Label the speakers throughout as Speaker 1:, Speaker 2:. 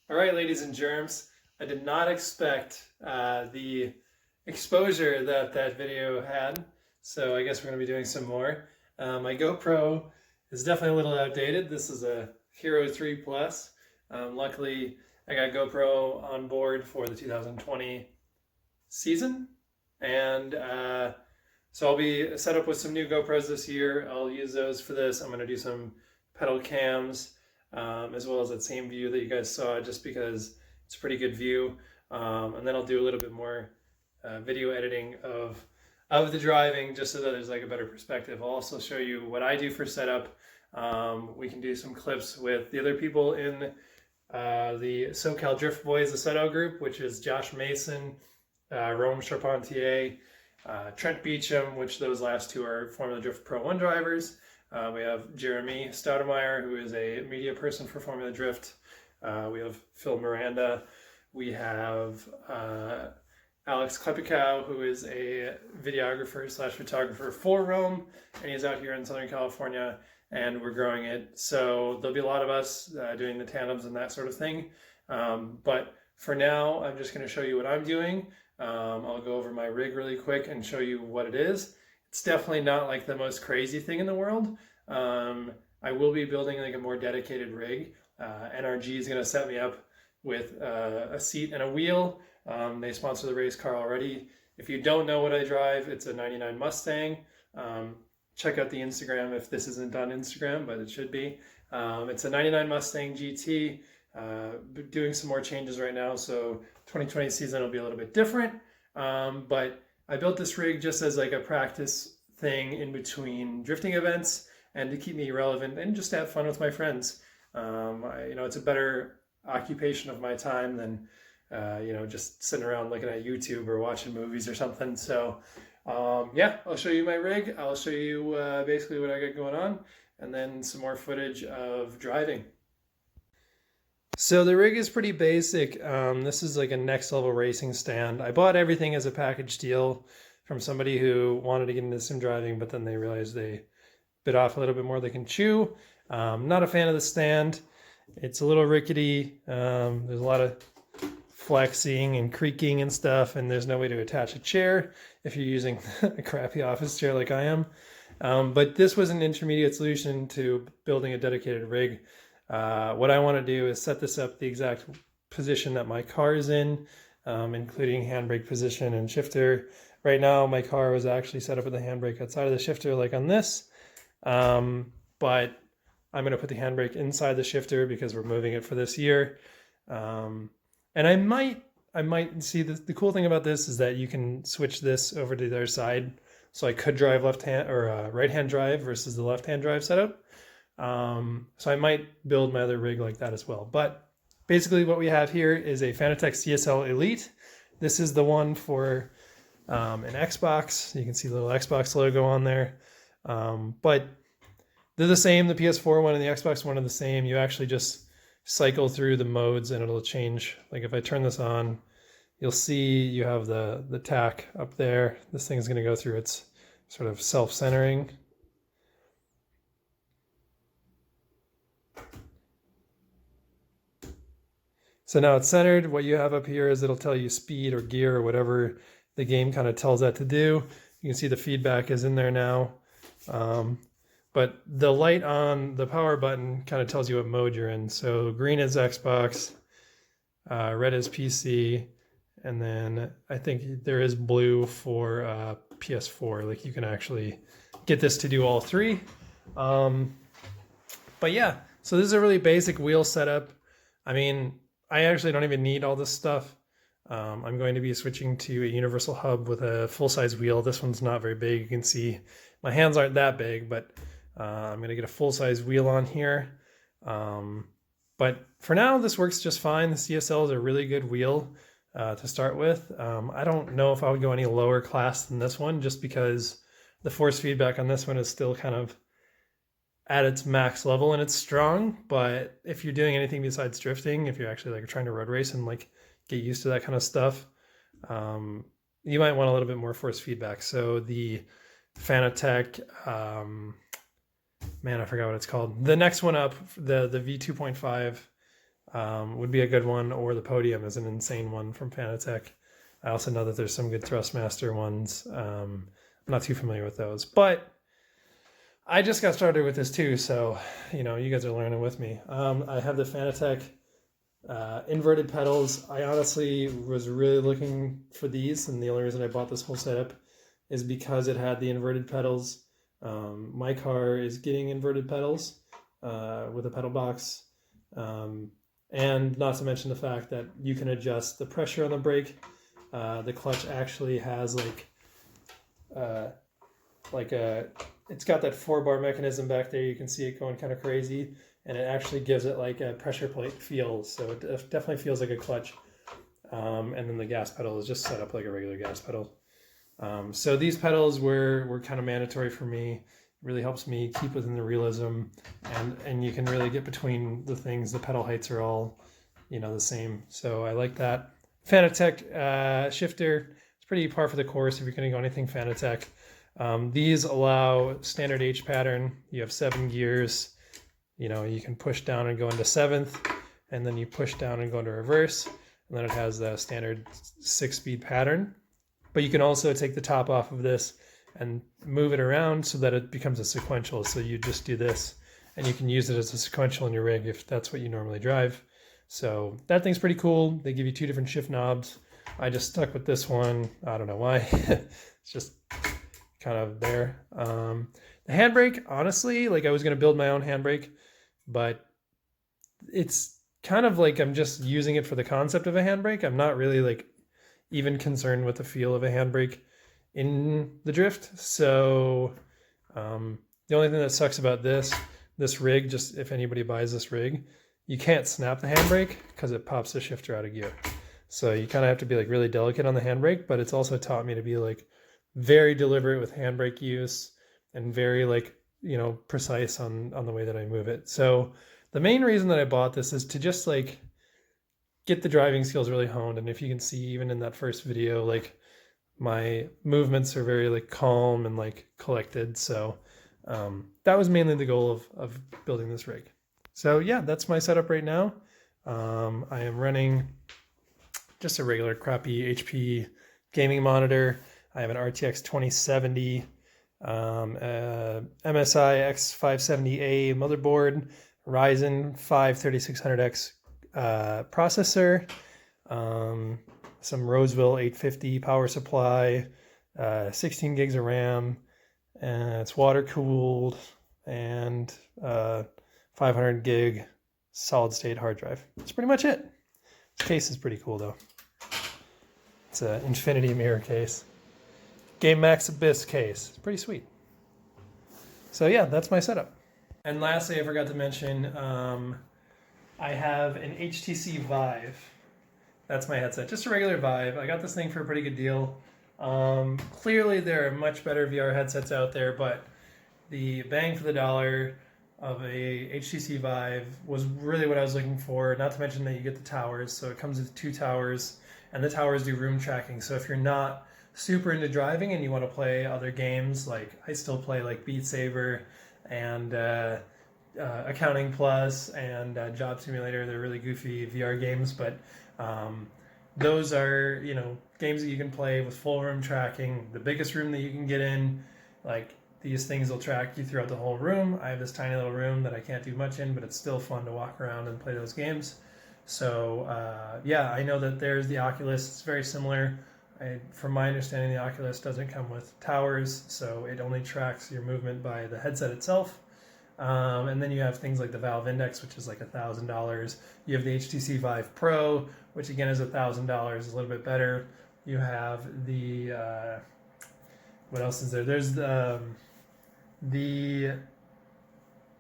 Speaker 1: All right, ladies and germs, I did not expect the exposure that that video had, so I guess we're going to be doing some more. My GoPro is definitely a little outdated. This is a Hero 3 Plus. Luckily, I got GoPro on board for the 2020 season, and so I'll be set up with some new GoPros this year. I'll use those for this. I'm going to do some pedal cams as well as that same view that you guys saw, just because it's a pretty good view. And then I'll do a little bit more video editing of the driving, just so that there's like a better perspective. I'll also show you what I do for setup. We can do some clips with the other people in the SoCal Drift Boys Assetto group, which is Josh Mason, Rome Charpentier, Trent Beecham, which those last two are Formula Drift Pro 1 drivers. We have Jeremy Stoudemeyer, who is a media person for Formula Drift. We have Phil Miranda. We have Alex Klepikow, who is a videographer slash photographer for Rome, and he's out here in Southern California, and we're growing it. So there'll be a lot of us doing the tandems and that sort of thing. But for now, I'm just going to show you what I'm doing. I'll go over my rig really quick and show you what it is. It's definitely not like the most crazy thing in the world. I will be building like a more dedicated rig. NRG is going to set me up with a seat and a wheel. They sponsor the race car already. If you don't know what I drive, it's a 99 Mustang. Check out the Instagram if this isn't on Instagram, but it should be. It's a 99 Mustang GT. Doing some more changes right now, so 2020 season will be a little bit different. But I built this rig just as like a practice thing in between drifting events and to keep me relevant and just to have fun with my friends. It's a better occupation of my time than just sitting around looking at YouTube or watching movies or something. So yeah, I'll show you my rig. I'll show you basically what I got going on, and then some more footage of driving. So the rig is pretty basic. This is like a next level racing stand. I bought everything as a package deal from somebody who wanted to get into sim driving, but then they realized they bit off a little bit more they can chew. Not a fan of the stand. It's a little rickety. There's a lot of flexing and creaking and stuff, and there's no way to attach a chair if you're using a crappy office chair like I am. But this was an intermediate solution to building a dedicated rig. What I want to do is set this up the exact position that my car is in, including handbrake position and shifter. Right now, my car was actually set up with the handbrake outside of the shifter, like on this. But I'm going to put the handbrake inside the shifter because we're moving it for this year. And I might see the cool thing about this is that you can switch this over to the other side. So I could drive left hand or right hand drive versus the left hand drive setup. So I might build my other rig like that as well. But basically what we have here is a Fanatec CSL Elite. This is the one for an Xbox. You can see the little Xbox logo on there. But they're the same. The PS4 one and the Xbox one are the same. You actually just cycle through the modes and it'll change. Like if I turn this on, you'll see you have the tack up there. This thing's going to go through its sort of self-centering. So now it's centered. What you have up here is it'll tell you speed or gear or whatever the game kind of tells that to do. You can see the feedback is in there now. But the light on the power button kind of tells you what mode you're in. So green is Xbox, red is PC, and then I think there is blue for PS4. Like you can actually get this to do all three. But yeah, so this is a really basic wheel setup. I mean, I actually don't even need all this stuff. I'm going to be switching to a universal hub with a full-size wheel. This one's not very big. You can see my hands aren't that big, but I'm going to get a full-size wheel on here. But for now, this works just fine. The CSL is a really good wheel to start with. I don't know if I would go any lower class than this one, just because the force feedback on this one is still kind of at its max level and it's strong. But if you're doing anything besides drifting, if you're actually like trying to road race and like get used to that kind of stuff, you might want a little bit more force feedback. So the Fanatec, man, I forgot what it's called. The next one up, the V2.5 would be a good one, or the Podium is an insane one from Fanatec. I also know that there's some good Thrustmaster ones. I'm not too familiar with those, but I just got started with this too, so you know, you guys are learning with me. I have the Fanatec inverted pedals. I honestly was really looking for these, and the only reason I bought this whole setup is because it had the inverted pedals. My car is getting inverted pedals with a pedal box, and not to mention the fact that you can adjust the pressure on the brake. The clutch actually has it's got that 4-bar mechanism back there. You can see it going kind of crazy, and it actually gives it like a pressure plate feel. So it definitely feels like a clutch. And then the gas pedal is just set up like a regular gas pedal. So these pedals were kind of mandatory for me. It really helps me keep within the realism, and you can really get between the things. The pedal heights are all, you know, the same. So I like that. Fanatec shifter. It's pretty par for the course if you're going to go anything Fanatec. These allow standard H pattern. You have 7 gears. You know, you can push down and go into 7th, and then you push down and go into reverse, and then it has the standard 6-speed pattern. But you can also take the top off of this and move it around so that it becomes a sequential. So you just do this, and you can use it as a sequential in your rig if that's what you normally drive. So that thing's pretty cool. They give you 2 different shift knobs. I just stuck with this one. I don't know why. It's just kind of there. The handbrake, honestly, like I was going to build my own handbrake, but it's kind of like I'm just using it for the concept of a handbrake. I'm not really like even concerned with the feel of a handbrake in the drift. So the only thing that sucks about this rig, just if anybody buys this rig, you can't snap the handbrake because it pops the shifter out of gear. So you kind of have to be like really delicate on the handbrake, but it's also taught me to be like very deliberate with handbrake use and very like, you know, precise on the way that I move it. So the main reason that I bought this is to just like get the driving skills really honed. And if you can see even in that first video, like my movements are very like calm and like collected. So that was mainly the goal of building this rig. So yeah, that's my setup right now. I am running just a regular crappy HP gaming monitor. I have an RTX 2070, MSI X570A motherboard, Ryzen 5 3600X processor, some Roseville 850 power supply, 16 gigs of RAM, and it's water cooled, and 500 gig solid state hard drive. That's pretty much it. This case is pretty cool though. It's an infinity mirror case. Game Max Abyss case. It's pretty sweet. So yeah, that's my setup. And lastly, I forgot to mention, I have an HTC Vive. That's my headset, just a regular Vive. I got this thing for a pretty good deal. Clearly there are much better VR headsets out there, but the bang for the dollar of a HTC Vive was really what I was looking for. Not to mention that you get the towers. So it comes with 2 towers, and the towers do room tracking. So if you're not super into driving and you want to play other games, like I still play like Beat Saber and Accounting Plus and Job Simulator. They're really goofy VR games, but those are, you know, games that you can play with full room tracking. The biggest room that you can get in, like these things will track you throughout the whole room. I have this tiny little room that I can't do much in, but it's still fun to walk around and play those games. So yeah, I know that there's the Oculus. It's very similar. From my understanding, the Oculus doesn't come with towers, so it only tracks your movement by the headset itself. And then you have things like the Valve Index, which is like $1,000. You have the HTC Vive Pro, which again is $1,000, a little bit better. You have the what else is there? There's the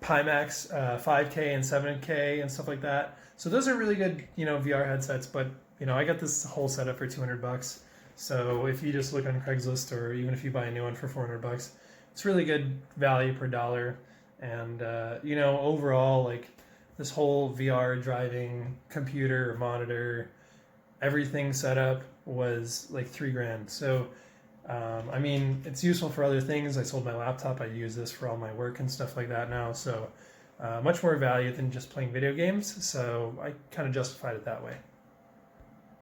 Speaker 1: Pimax 5K and 7K and stuff like that. So those are really good, you know, VR headsets. But you know, I got this whole setup for $200. So if you just look on Craigslist, or even if you buy a new one for $400, it's really good value per dollar. And you know, overall, like this whole VR driving computer or monitor, everything set up was like $3,000. So I mean, it's useful for other things. I sold my laptop. I use this for all my work and stuff like that now. So much more value than just playing video games. So I kind of justified it that way.